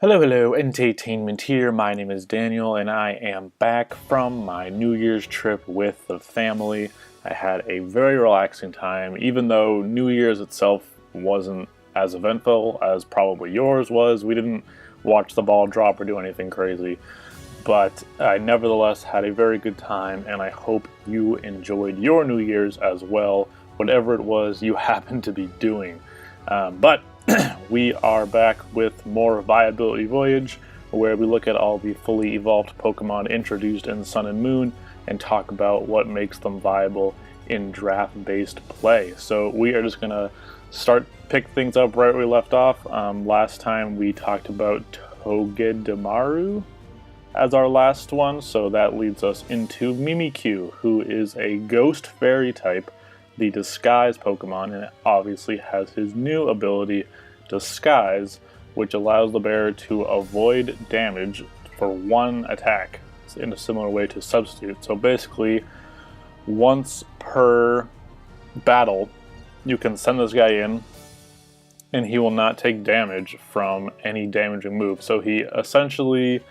Hello, EnteiTainment here. My name is Daniel, and I am back from my New Year's trip with the family. I had a very relaxing time, even though New Year's itself wasn't as eventful as probably yours was. We didn't watch the ball drop or do anything crazy, but I nevertheless had a very good time, and I hope you enjoyed your New Year's as well, whatever it was you happened to be doing. But we are back with more Viability Voyage, where we look at all the fully evolved Pokemon introduced in Sun and Moon and talk about what makes them viable in draft-based play. So we are just going to pick things up right where we left off. Last time we talked about Togedemaru as our last one, so that leads us into Mimikyu, who is a Ghost Fairy type, the Disguise Pokemon, and it obviously has his new ability, Disguise, which allows the bearer to avoid damage for one attack in a similar way to Substitute. So basically, once per battle, you can send this guy in, and he will not take damage from any damaging move. So he essentially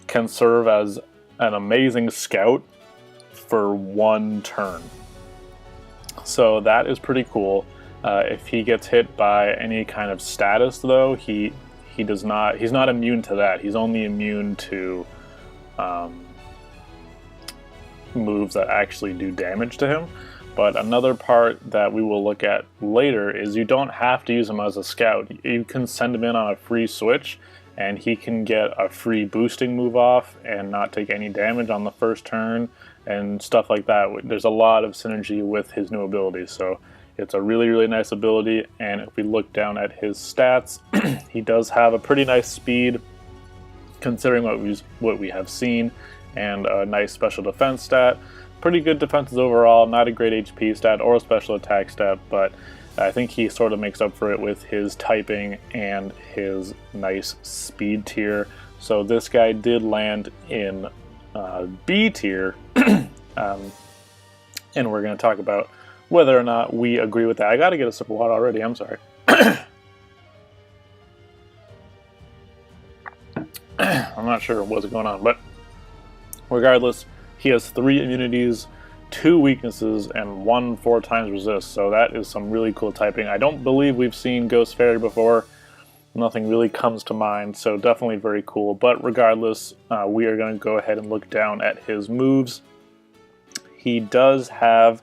can serve as an amazing scout for one turn. So that is pretty cool. If he gets hit by any kind of status, though, he's not immune to that. He's only immune to moves that actually do damage to him. But another part that we will look at later is you don't have to use him as a scout. You can send him in on a free switch, and he can get a free boosting move off and not take any damage on the first turn and stuff like that. There's a lot of synergy with his new abilities, so it's a really, really nice ability. And if we look down at his stats, he does have a pretty nice speed considering what we have seen, and a nice special defense stat. Pretty good defenses overall, not a great HP stat or a special attack stat, but I think he sort of makes up for it with his typing and his nice speed tier. So this guy did land in B tier, and we're going to talk about whether or not we agree with that. I got to get a sip of water already, I'm sorry. I'm not sure what's going on, but regardless, he has 3 immunities, 2 weaknesses, and 1 4x resist, so that is some really cool typing. I don't believe we've seen Ghost Fairy before. Nothing really comes to mind, so definitely very cool. But regardless, we are going to go ahead and look down at his moves. He does have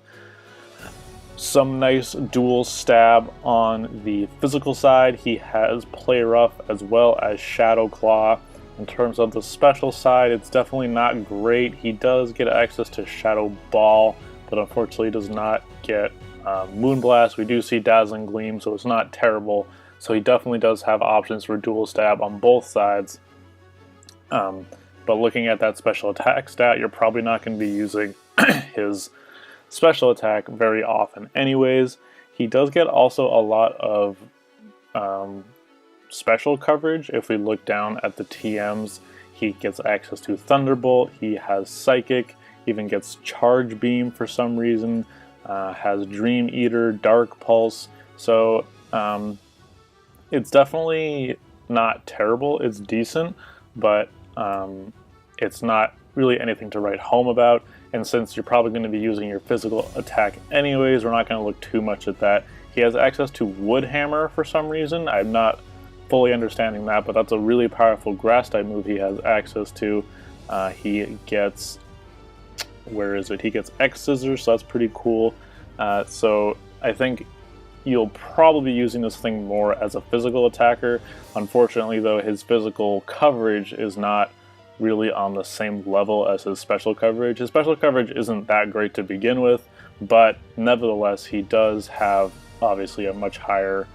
some nice dual stab on the physical side. He has Play Rough as well as Shadow Claw. In terms of the special side, it's definitely not great. He does get access to Shadow Ball, but unfortunately does not get Moonblast. We do see Dazzling Gleam, so it's not terrible. So he definitely does have options for dual stab on both sides. But looking at that special attack stat, you're probably not going to be using his special attack very often anyways. He does get also a lot of special coverage. If we look down at the TMs, he gets access to Thunderbolt, he has Psychic, even gets Charge Beam for some reason, has Dream Eater, Dark Pulse. So it's definitely not terrible, it's decent, but it's not really anything to write home about. And since you're probably going to be using your physical attack anyways, we're not going to look too much at that. He has access to Wood Hammer for some reason. I'm not fully understanding that, but that's a really powerful grass type move he has access to. He gets, where is it? He gets X Scissors, so that's pretty cool. So I think you'll probably be using this thing more as a physical attacker. Unfortunately, though, his physical coverage is not really on the same level as his special coverage. His special coverage isn't that great to begin with, but nevertheless, he does have obviously a much higher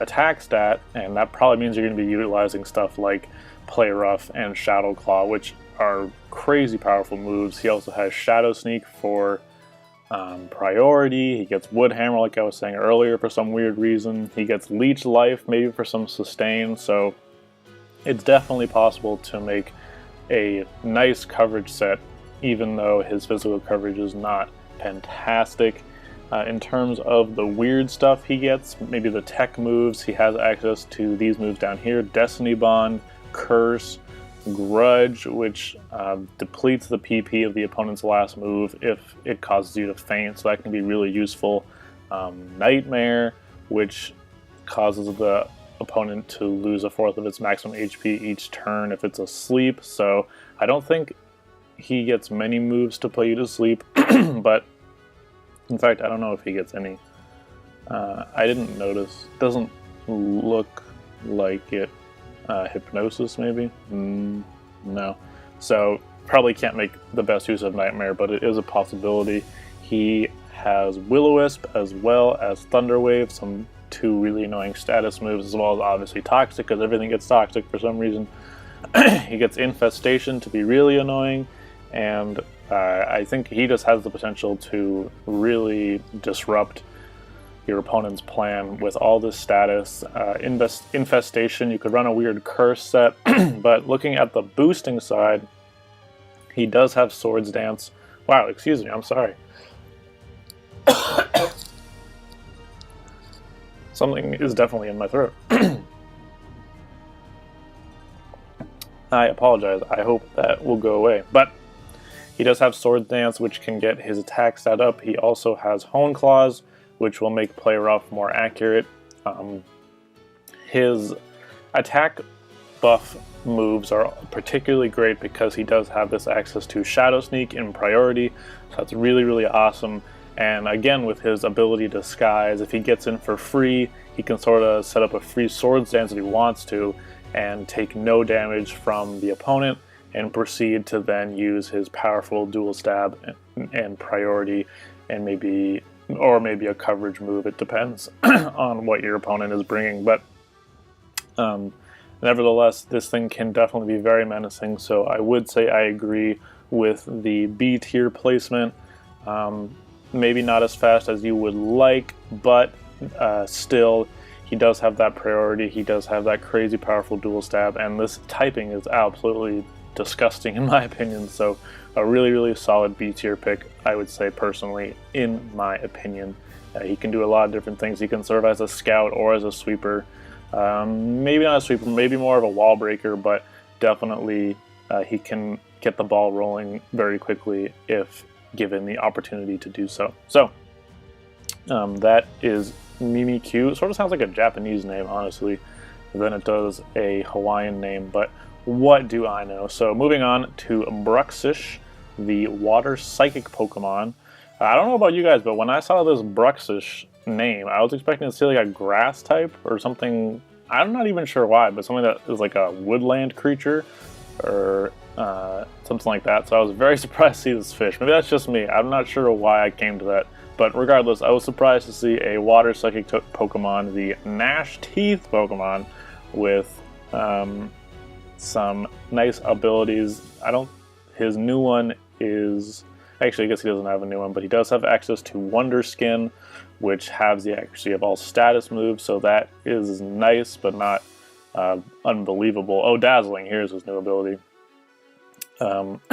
attack stat, and that probably means you're going to be utilizing stuff like Play Rough and Shadow Claw, which are crazy powerful moves. He also has Shadow Sneak for priority. He gets Wood Hammer, like I was saying earlier, for some weird reason. He gets Leech Life, maybe for some sustain, so it's definitely possible to make a nice coverage set, even though his physical coverage is not fantastic. In terms of the weird stuff he gets, maybe the tech moves, he has access to these moves down here: Destiny Bond, Curse, Grudge, which depletes the PP of the opponent's last move if it causes you to faint, so that can be really useful. Nightmare, which causes the opponent to lose a fourth of its maximum HP each turn if it's asleep, so I don't think he gets many moves to put you to sleep, but in fact, I don't know if he gets any. I didn't notice. Doesn't look like it. Hypnosis, maybe? No. So, probably can't make the best use of Nightmare, but it is a possibility. He has Will-O-Wisp as well as Thunderwave, some two really annoying status moves, as well as obviously Toxic, because everything gets Toxic for some reason. He gets Infestation to be really annoying, and I think he just has the potential to really disrupt your opponent's plan with all this status. Infestation, you could run a weird curse set, but looking at the boosting side, he does have Swords Dance. Wow, excuse me, I'm sorry. Something is definitely in my throat. I apologize, I hope that will go away. But he does have Sword Dance, which can get his attack stat up. He also has Hone Claws, which will make Play Rough more accurate. His attack buff moves are particularly great because he does have this access to Shadow Sneak in priority, so that's really, really awesome. And again, with his ability to Disguise, if he gets in for free, he can sort of set up a free Sword Dance if he wants to, and take no damage from the opponent, and proceed to then use his powerful Dual Stab and priority, and maybe a coverage move. It depends on what your opponent is bringing, but nevertheless, this thing can definitely be very menacing, so I would say I agree with the B tier placement. Maybe not as fast as you would like, but still, he does have that priority, he does have that crazy powerful Dual Stab, and this typing is absolutely disgusting in my opinion, so a really, really solid B tier pick, I would say personally, in my opinion. He can do a lot of different things. He can serve as a scout or as a sweeper. Maybe not a sweeper, maybe more of a wall breaker, but definitely he can get the ball rolling very quickly if given the opportunity to do so. So, that is Mimikyu. Sort of sounds like a Japanese name, honestly, than it does a Hawaiian name, but what do I know? So moving on to Bruxish, the water psychic Pokemon. I don't know about you guys, but when I saw this Bruxish name, I was expecting to see like a grass type or something. I'm not even sure why, but something that is like a woodland creature or something like that. So I was very surprised to see this fish. Maybe that's just me. I'm not sure why I came to that. But regardless, I was surprised to see a water psychic Pokemon, the Gnash Teeth Pokemon, with some nice abilities. His new one is, actually I guess he doesn't have a new one, but he does have access to Wonder Skin, which has the accuracy of all status moves, so that is nice, but not unbelievable. Oh, Dazzling, here's his new ability.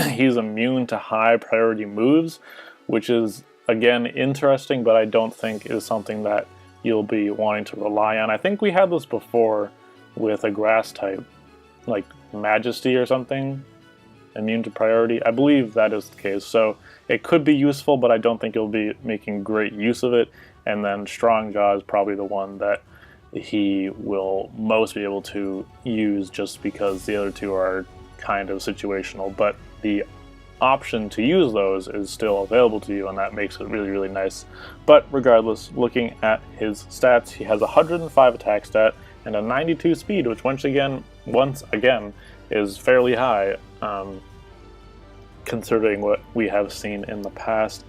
He's immune to high priority moves, which is, again, interesting, but I don't think is something that you'll be wanting to rely on. I think we had this before with a grass type, like Majesty or something, immune to priority. I believe that is the case, so it could be useful, but I don't think you'll be making great use of it. And then Strong Jaw is probably the one that he will most be able to use, just because the other two are kind of situational, but the option to use those is still available to you, and that makes it really, really nice. But regardless, looking at his stats, he has 105 attack stat and a 92 speed, which once again is fairly high, considering what we have seen in the past.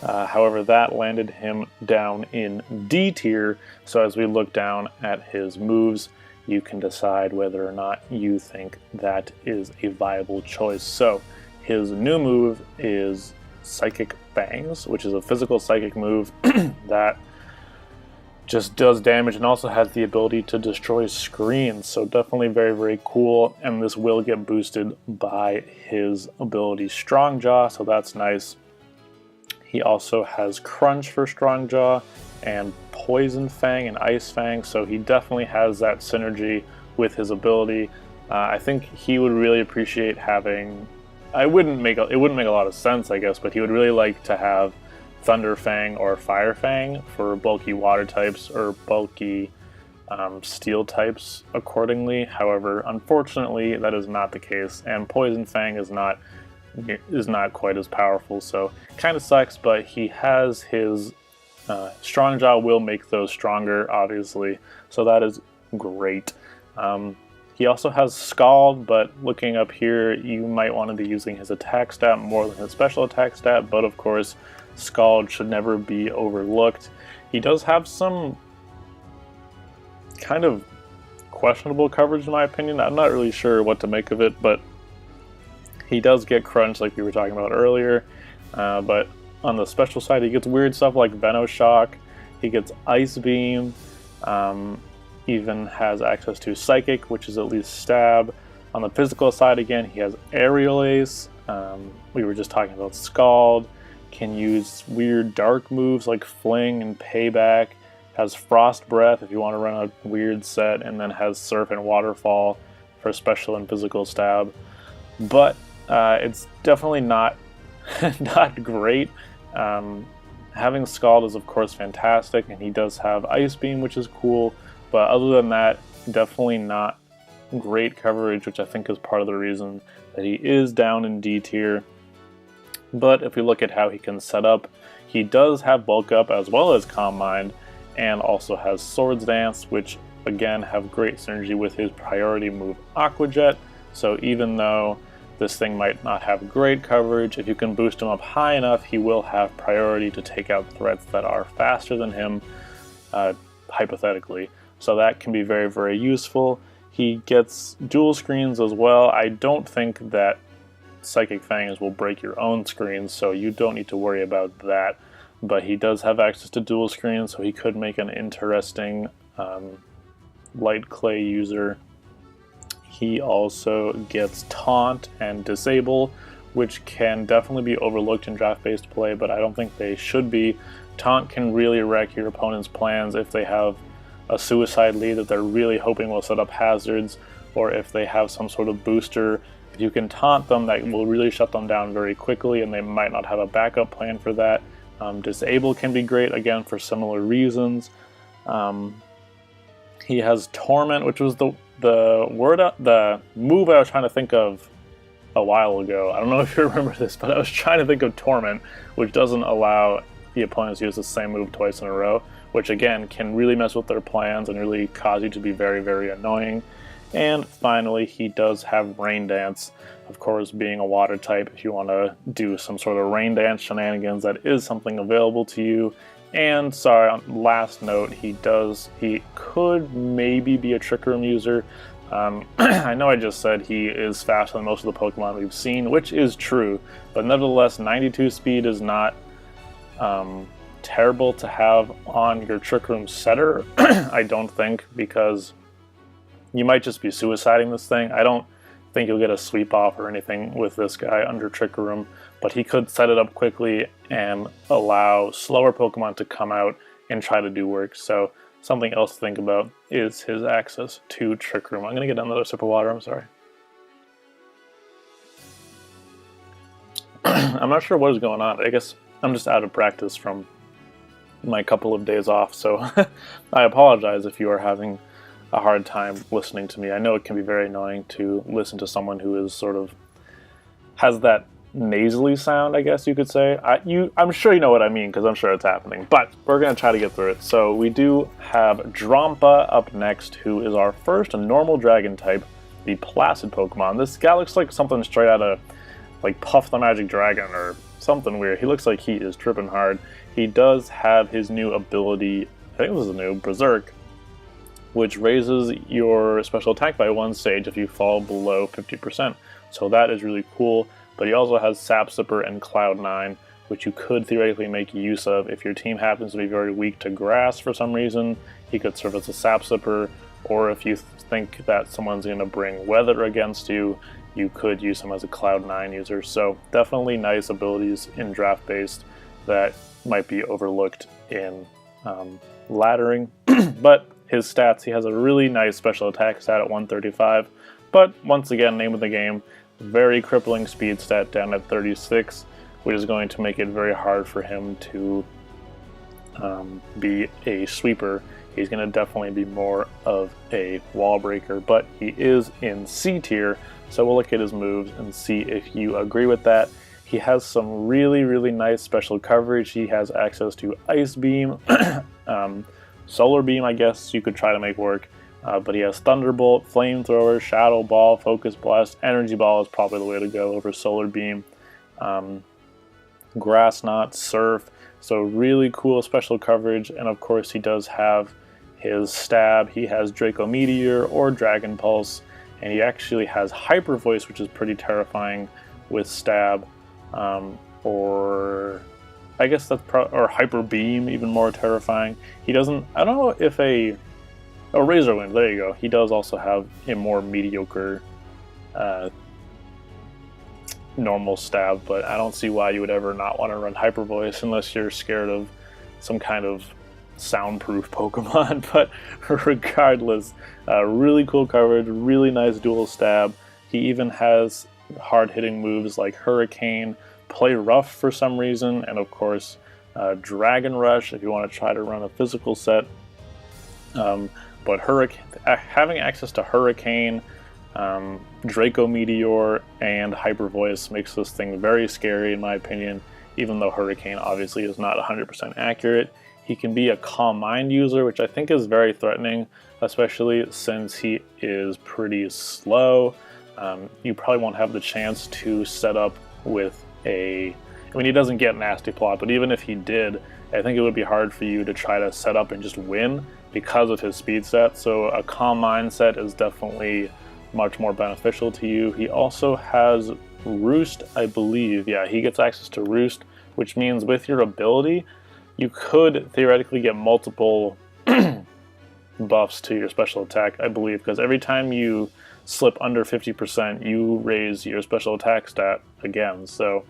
However, that landed him down in D tier, so as we look down at his moves, you can decide whether or not you think that is a viable choice. So his new move is Psychic Bangs, which is a physical psychic move that just does damage and also has the ability to destroy screens. So definitely very, very cool. And this will get boosted by his ability Strong Jaw, so that's nice. He also has Crunch for Strong Jaw and Poison Fang and Ice Fang, so he definitely has that synergy with his ability. I think he would really appreciate having, it wouldn't make a lot of sense, I guess, but he would really like to have Thunder Fang or Fire Fang for bulky water types or bulky steel types accordingly. However, unfortunately, that is not the case, and Poison Fang is not quite as powerful, so kind of sucks. But he has his Strong Jaw will make those stronger, obviously, so that is great. He also has Scald, but looking up here, you might want to be using his attack stat more than his special attack stat, but of course, Scald should never be overlooked. He does have some kind of questionable coverage in my opinion. I'm not really sure what to make of it, but he does get Crunch like we were talking about earlier. But on the special side, he gets weird stuff like Venoshock, he gets Ice Beam, even has access to Psychic, which is at least Stab. On the physical side, again, he has Aerial Ace. We were just talking about Scald. Can use weird dark moves like Fling and Payback. Has Frost Breath if you want to run a weird set, and then has Surf and Waterfall for special and physical stab. But it's definitely not not great. Having Scald is of course fantastic, and he does have Ice Beam, which is cool. But other than that, definitely not great coverage, which I think is part of the reason that he is down in D tier. But if we look at how he can set up, he does have Bulk Up as well as Calm Mind, and also has Swords Dance, which again have great synergy with his priority move Aqua Jet. So even though this thing might not have great coverage, if you can boost him up high enough, he will have priority to take out threats that are faster than him, hypothetically. So that can be very, very useful. He gets dual screens as well. I don't think that Psychic Fangs will break your own screens, so you don't need to worry about that. But he does have access to dual screens, so he could make an interesting Light Clay user. He also gets Taunt and Disable, which can definitely be overlooked in draft-based play, but I don't think they should be. Taunt can really wreck your opponent's plans if they have a suicide lead that they're really hoping will set up hazards, or if they have some sort of booster. If you can taunt them, that will really shut them down very quickly, and they might not have a backup plan for that. Disable can be great, again, for similar reasons. He has Torment, which was the move I was trying to think of a while ago. I don't know if you remember this, but I was trying to think of Torment, which doesn't allow the opponents to use the same move twice in a row, which again can really mess with their plans and really cause you to be very, very annoying. And finally, he does have Rain Dance, of course, being a water type. If you want to do some sort of Rain Dance shenanigans, that is something available to you. And sorry, on last note, he could maybe be a Trick Room user. I know I just said he is faster than most of the Pokemon we've seen, which is true, but nevertheless, 92 speed is not terrible to have on your Trick Room setter, I don't think, because you might just be suiciding this thing. I don't think you'll get a sweep off or anything with this guy under Trick Room, but he could set it up quickly and allow slower Pokemon to come out and try to do work. So something else to think about is his access to Trick Room. I'm going to get another sip of water, I'm sorry. I'm not sure what is going on. I guess I'm just out of practice from my couple of days off, so I apologize if you are having a hard time listening to me. I know it can be very annoying to listen to someone who is sort of has that nasally sound, I guess you could say. I'm sure you know what I mean, because I'm sure it's happening, but we're going to try to get through it. So we do have Drampa up next, who is our first normal dragon type, the Placid Pokemon. This guy looks like something straight out of like Puff the Magic Dragon or something weird. He looks like he is tripping hard. He does have his new ability, I think this is a new, Berserk, which raises your special attack by 1 stage if you fall below 50%. So that is really cool. But he also has Sap Sipper and Cloud9, which you could theoretically make use of. If your team happens to be very weak to grass for some reason, he could serve as a sap sipper, or if you think that someone's going to bring weather against you, you could use him as a Cloud 9 user. So definitely nice abilities in draft-based that might be overlooked in laddering. But his stats, he has a really nice special attack stat at 135, but once again, name of the game, very crippling speed stat down at 36, which is going to make it very hard for him to be a sweeper. He's going to definitely be more of a wall breaker, but he is in C tier, so we'll look at his moves and see if you agree with that. He has some really, really nice special coverage. He has access to Ice Beam, Solar Beam, I guess you could try to make work, but he has Thunderbolt, Flamethrower, Shadow Ball, Focus Blast. Energy Ball is probably the way to go over Solar Beam. Grass Knot, Surf, so really cool special coverage, and of course he does have his stab. He has Draco Meteor or Dragon Pulse, and he actually has Hyper Voice, which is pretty terrifying with stab, or I guess that's or Hyper Beam, even more terrifying. He doesn't, I don't know if Razor Wind, there you go. He does also have a more mediocre normal stab, but I don't see why you would ever not want to run Hyper Voice unless you're scared of some kind of soundproof Pokemon. But regardless, really cool coverage, really nice dual stab. He even has hard-hitting moves like Hurricane, Play Rough for some reason, and of course Dragon Rush if you want to try to run a physical set. But having access to Hurricane, Draco Meteor, and Hyper Voice makes this thing very scary in my opinion, even though Hurricane obviously is not 100% accurate. He can be a Calm Mind user, which I think is very threatening, especially since he is pretty slow. You probably won't have the chance to set up with I mean, he doesn't get Nasty Plot, but even if he did, I think it would be hard for you to try to set up and just win because of his speed set. So a Calm Mind set is definitely much more beneficial to you. He also has Roost, I believe. Yeah, he gets access to Roost, which means with your ability, you could theoretically get multiple buffs to your special attack, I believe, because every time you slip under 50%, you raise your special attack stat again. So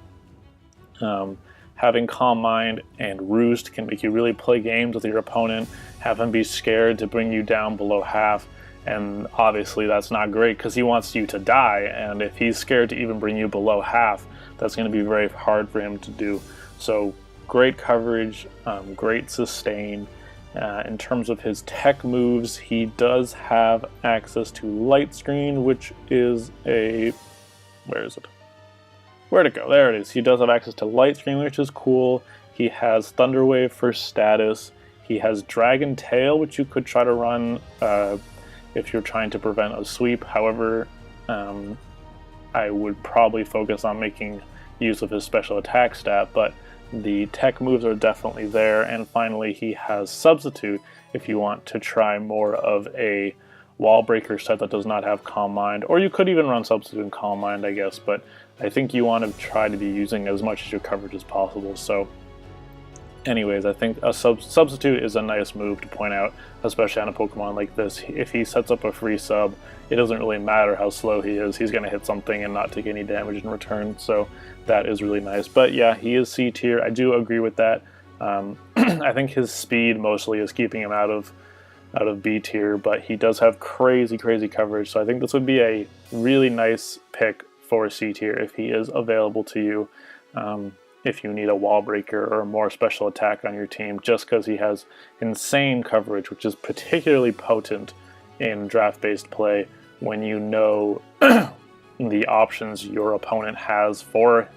having Calm Mind and Roost can make you really play games with your opponent, have him be scared to bring you down below half, and obviously that's not great because he wants you to die, and if he's scared to even bring you below half, that's going to be very hard for him to do. So great coverage, great sustain. In terms of his tech moves, he does have access to Light Screen, which is a... where is it? Where'd it go? There it is. He does have access to Light Screen, which is cool. He has Thunder Wave for status. He has Dragon Tail, which you could try to run if you're trying to prevent a sweep. However, I would probably focus on making use of his special attack stat, but the tech moves are definitely there. And finally, he has Substitute if you want to try more of a wall breaker set that does not have Calm Mind, or you could even run Substitute and Calm Mind, I guess, but I think you want to try to be using as much as your coverage as possible. So anyways, I think a Substitute is a nice move to point out, especially on a Pokemon like this. If he sets up a free sub, it doesn't really matter how slow he is. He's going to hit something and not take any damage in return, so that is really nice. But yeah, he is C tier. I do agree with that. I think his speed mostly is keeping him out of B tier, but he does have crazy coverage, so I think this would be a really nice pick for C tier if he is available to you. If you need a wall breaker or a more special attack on your team, just because he has insane coverage, which is particularly potent in draft-based play when you know the options your opponent has for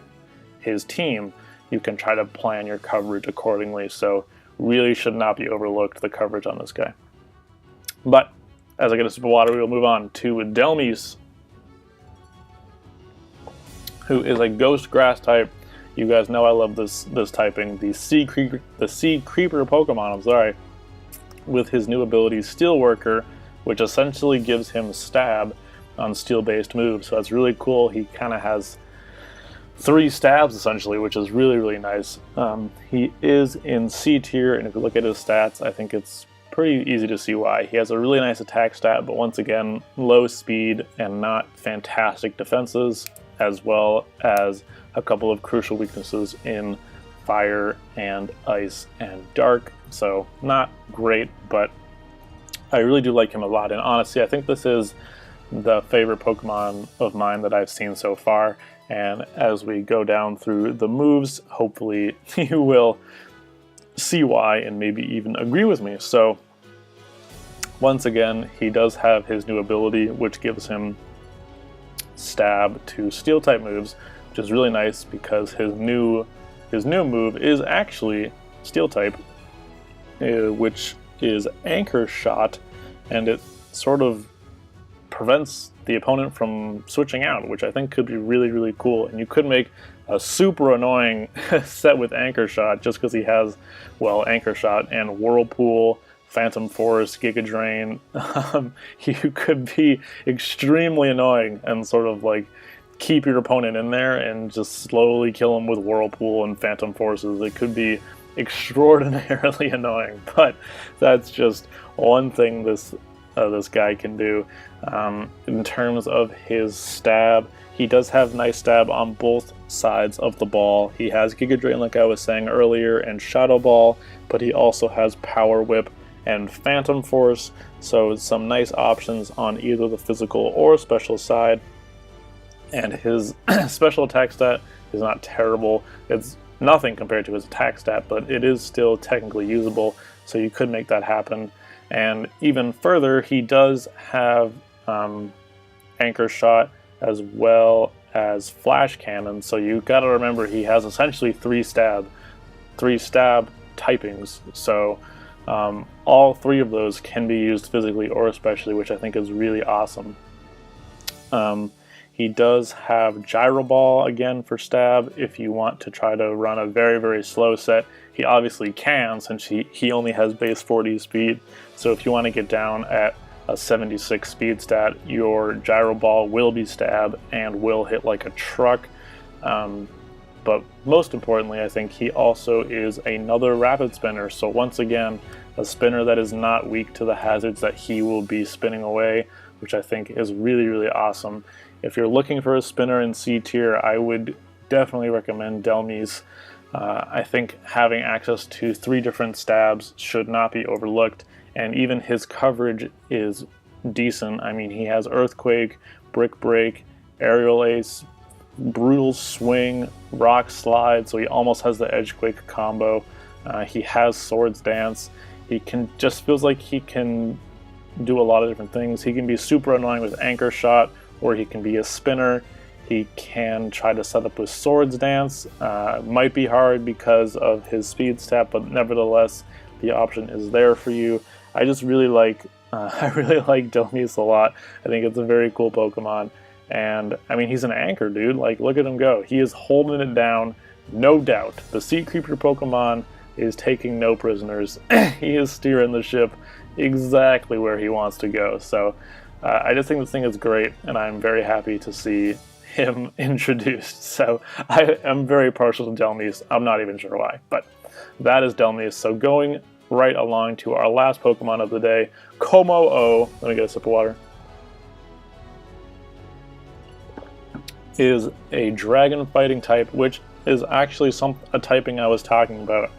his team. You can try to plan your coverage accordingly, so really should not be overlooked, the coverage on this guy. But as I get a sip of water, we will move on to Delmise, who is a Ghost Grass type. You guys know I love this typing. The Sea Creeper Pokemon, I'm sorry, with his new ability Steel Worker, which essentially gives him stab on steel-based moves. So that's really cool. He kind of has 3 stabs essentially, which is really, really nice. He is in C tier, and if you look at his stats, I think it's pretty easy to see why. He has a really nice attack stat, but once again, low speed and not fantastic defenses, as well as a couple of crucial weaknesses in fire and ice and dark. So not great, but I really do like him a lot. And honestly, I think this is the favorite Pokemon of mine that I've seen so far. And as we go down through the moves, hopefully you will see why and maybe even agree with me. So once again, he does have his new ability, which gives him stab to steel type moves, which is really nice because his new move is actually steel type, which is Anchor Shot, and it sort of prevents the opponent from switching out, which I think could be really, really cool. And you could make a super annoying set with Anchor Shot just because he has, well, Anchor Shot and Whirlpool, Phantom Force, Giga Drain. You could be extremely annoying and sort of like keep your opponent in there and just slowly kill him with Whirlpool and Phantom Forces. It could be extraordinarily annoying, but that's just one thing this guy can do. In terms of his stab, he does have nice stab on both sides of the ball. He has Giga Drain, like I was saying earlier, and Shadow Ball, but he also has Power Whip and Phantom Force, so some nice options on either the physical or special side. And his special attack stat is not terrible. It's nothing compared to his attack stat, but it is still technically usable, so you could make that happen. And even further, he does have Anchor Shot as well as Flash Cannon, so you gotta remember he has essentially three stab typings, so all 3 of those can be used physically or especially, which I think is really awesome. He does have Gyro Ball again for stab if you want to try to run a very, very slow set. He obviously can, since he only has base 40 speed, so if you want to get down at a 76 speed stat, your Gyro Ball will be stab and will hit like a truck. But most importantly, I think he also is another rapid spinner, so once again, a spinner that is not weak to the hazards that he will be spinning away, which I think is really, really awesome. If you're looking for a spinner in C tier, I would definitely recommend Delmise. I think having access to 3 different stabs should not be overlooked, and even his coverage is decent. I mean, he has Earthquake, Brick Break, Aerial Ace, Brutal Swing, Rock Slide, so he almost has the Edgequake combo. He has Swords Dance. He just feels like he can do a lot of different things. He can be super annoying with Anchor Shot, or he can be a spinner. He can try to set up with Swords Dance. Might be hard because of his speed stat, but nevertheless, the option is there for you. I just really like Delmise a lot. I think it's a very cool Pokemon. And I mean, he's an anchor, dude. Like, look at him go. He is holding it down, no doubt. The Sea Creeper Pokemon is taking no prisoners. He is steering the ship exactly where he wants to go. So I just think this thing is great, and I'm very happy to see him introduced. So I am very partial to Delmise. I'm not even sure why, but that is Delmise. So going right along to our last Pokemon of the day, Kommo-o. Let me get a sip of water. Is a dragon fighting type, which is actually a typing I was talking about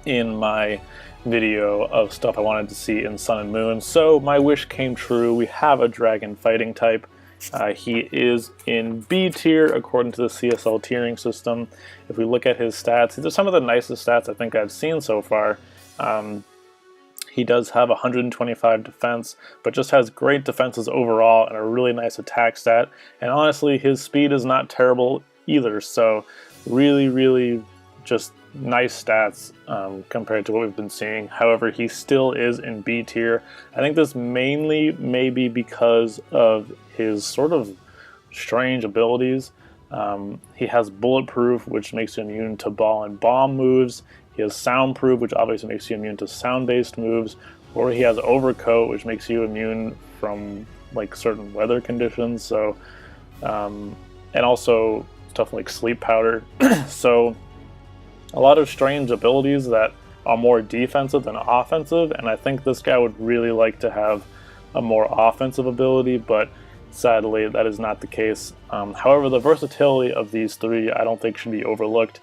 in my video of stuff I wanted to see in Sun and Moon. So my wish came true. We have a dragon fighting type. He is in B tier according to the CSL tiering system. If we look at his stats, these are some of the nicest stats I think I've seen so far. He does have 125 defense, but just has great defenses overall and a really nice attack stat. And honestly, his speed is not terrible either, so really, really just nice stats compared to what we've been seeing. However, he still is in B tier. I think this mainly may be because of his sort of strange abilities. He has Bulletproof, which makes him immune to Ball and Bomb moves. He has Soundproof, which obviously makes you immune to sound-based moves, or he has Overcoat, which makes you immune from like certain weather conditions. So, and also stuff like sleep powder. So a lot of strange abilities that are more defensive than offensive, and I think this guy would really like to have a more offensive ability, but sadly that is not the case. However, the versatility of these three I don't think should be overlooked.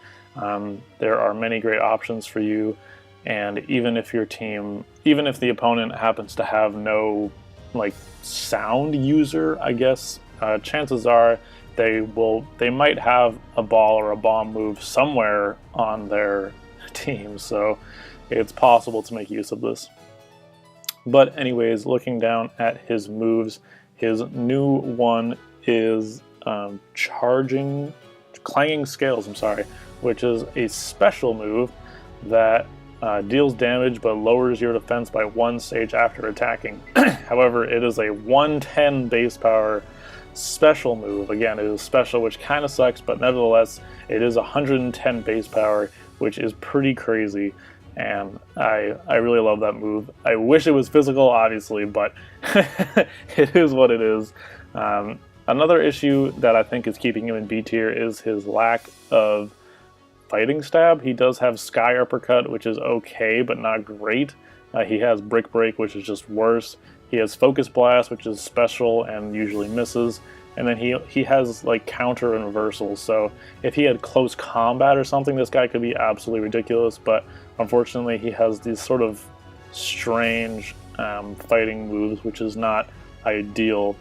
There are many great options for you, and even if the opponent happens to have no like sound user, I guess, chances are they might have a ball or a bomb move somewhere on their team, so it's possible to make use of this. But anyways, looking down at his moves, his new one is Clanging Scales, which is a special move that deals damage but lowers your defense by 1 stage after attacking. However, it is a 110 base power special move. Again, it is special, which kind of sucks, but nevertheless, it is 110 base power, which is pretty crazy, and I really love that move. I wish it was physical, obviously, but it is what it is. Another issue that I think is keeping him in B tier is his lack of fighting stab. He does have Sky Uppercut, which is okay, but not great. He has Brick Break, which is just worse. He has Focus Blast, which is special and usually misses. And then he has like counter and reversals. So if he had close combat or something, this guy could be absolutely ridiculous. But unfortunately, he has these sort of strange fighting moves, which is not ideal.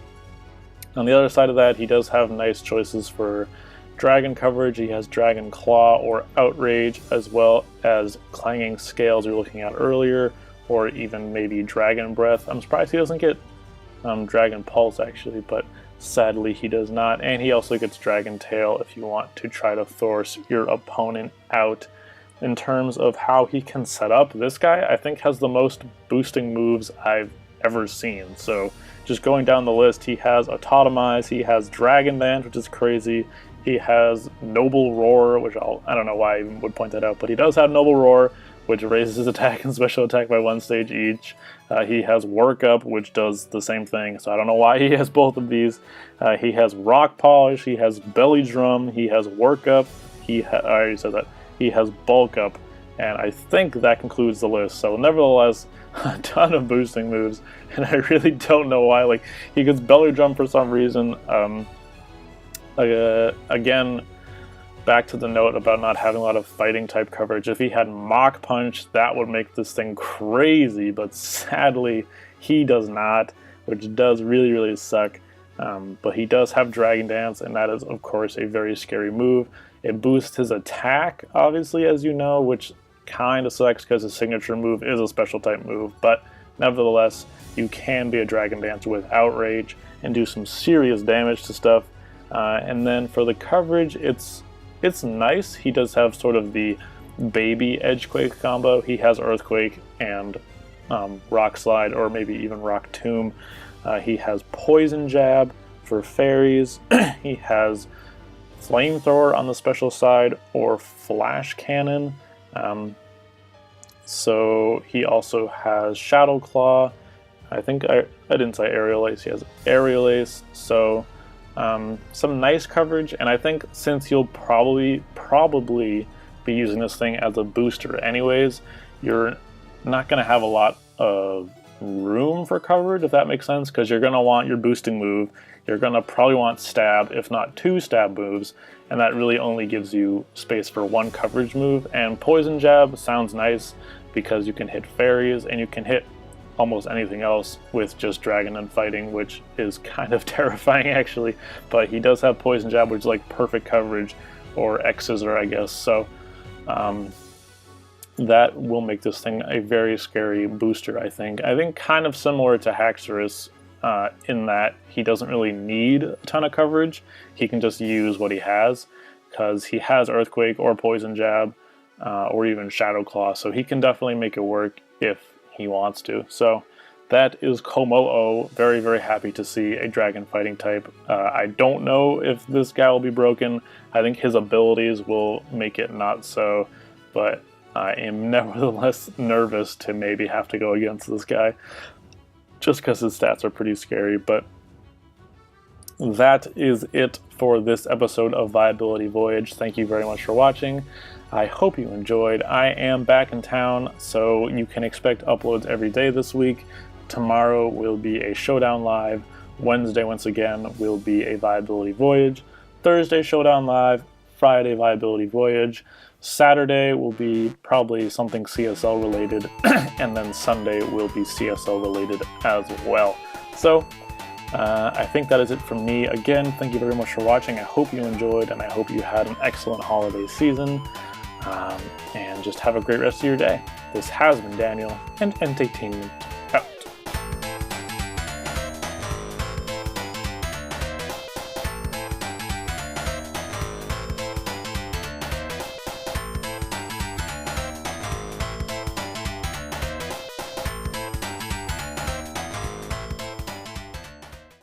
On the other side of that, he does have nice choices for Dragon coverage. He has Dragon Claw or Outrage, as well as Clanging Scales you're looking at earlier, or even maybe Dragon Breath. I'm surprised he doesn't get Dragon Pulse, actually, but sadly he does not. And he also gets Dragon Tail if you want to try to force your opponent out. In terms of how he can set up, this guy I think has the most boosting moves I've ever seen. So just going down the list, he has Autotomize, he has Dragon Dance, which is crazy. He has Noble Roar, which I don't know why I even would point that out, but he does have Noble Roar, which raises his attack and special attack by 1 stage each. He has Work Up, which does the same thing, so I don't know why he has both of these. He has Rock Polish, he has Belly Drum, he has Work Up, I already said that. He has Bulk Up, and I think that concludes the list. So nevertheless, a ton of boosting moves, and I really don't know why. Like, he gets Belly Drum for some reason. Again, back to the note about not having a lot of fighting type coverage. If he had Mach Punch, that would make this thing crazy, but sadly he does not, which does really suck. But he does have Dragon Dance, and that is of course a very scary move. It boosts his attack, obviously, as you know, which kind of sucks because his signature move is a special type move, but nevertheless, you can be a Dragon Dance with Outrage and do some serious damage to stuff. And then for the coverage, it's nice. He does have sort of the baby Edgequake combo. He has Earthquake and Rock Slide, or maybe even Rock Tomb. He has Poison Jab for fairies. He has Flamethrower on the special side, or Flash Cannon. So he also has Shadow Claw. I think I didn't say Aerial Ace. He has Aerial Ace. So some nice coverage, and I think since you'll probably be using this thing as a booster anyways, you're not going to have a lot of room for coverage, if that makes sense, because you're going to want your boosting move, you're going to probably want stab, if not 2 stab moves, and that really only gives you space for 1 coverage move. And Poison Jab sounds nice because you can hit fairies and you can hit almost anything else with just Dragon and Fighting, which is kind of terrifying actually, but he does have Poison Jab, which is like perfect coverage, or X-Scissor, I guess. So that will make this thing a very scary booster, I think. I think kind of similar to Haxorus in that he doesn't really need a ton of coverage. He can just use what he has, because he has Earthquake or Poison Jab or even Shadow Claw, so he can definitely make it work if he wants to. So that is Kommo-o. Very happy to see a dragon fighting type. I don't know if this guy will be broken. I think his abilities will make it not so, but I am nevertheless nervous to maybe have to go against this guy, just because his stats are pretty scary. But that is it for this episode of Viability Voyage. Thank you very much for watching. I hope you enjoyed. I am back in town, so you can expect uploads every day this week. Tomorrow will be a Showdown Live. Wednesday, once again, will be a Viability Voyage. Thursday, Showdown Live. Friday, Viability Voyage. Saturday will be probably something CSL related, and then Sunday will be CSL related as well. So, I think that is it from me. Again, thank you very much for watching. I hope you enjoyed, and I hope you had an excellent holiday season. And just have a great rest of your day. This has been Daniel and EnteiTainment.